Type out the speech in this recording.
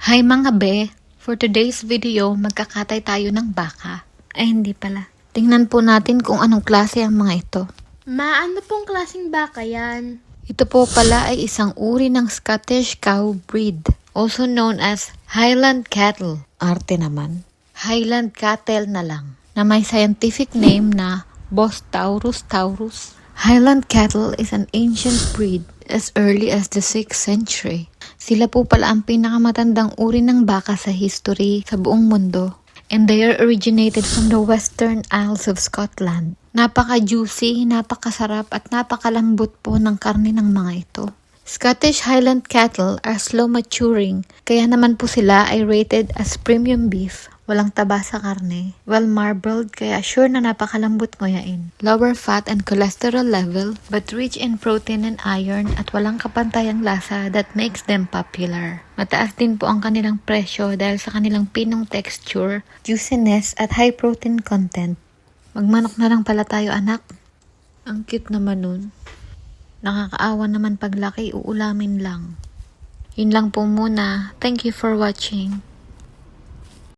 Hi mga be! For today's video, magkakatay tayo ng baka. Ay hindi pala. Tingnan po natin kung anong klase ang mga ito. Ma, ano pong klaseng baka yan? Ito po pala ay isang uri ng Scottish cow breed, also known as Highland cattle. Arte naman. Highland cattle na lang, na may scientific name na Bos taurus taurus. Highland cattle is an ancient breed as early as the 6th century. Sila po pala ang pinakamatandang uri ng baka sa history sa buong mundo. And they are originated from the Western Isles of Scotland. Napaka-juicy, napakasarap at napakalambot po ng karne ng mga ito. Scottish Highland cattle are slow maturing, kaya naman po sila ay rated as premium beef. Walang taba sa karne, well marbled kaya sure na napakalambot nguyain. Lower fat and cholesterol level but rich in protein and iron at walang kapantayang lasa that makes them popular. Mataas din po ang kanilang presyo dahil sa kanilang pinong texture, juiciness at high protein content. Magmanok na lang pala tayo anak. Ang cute naman nun. Nakakaawa naman paglaki, uulamin lang. Yun lang po muna. Thank you for watching.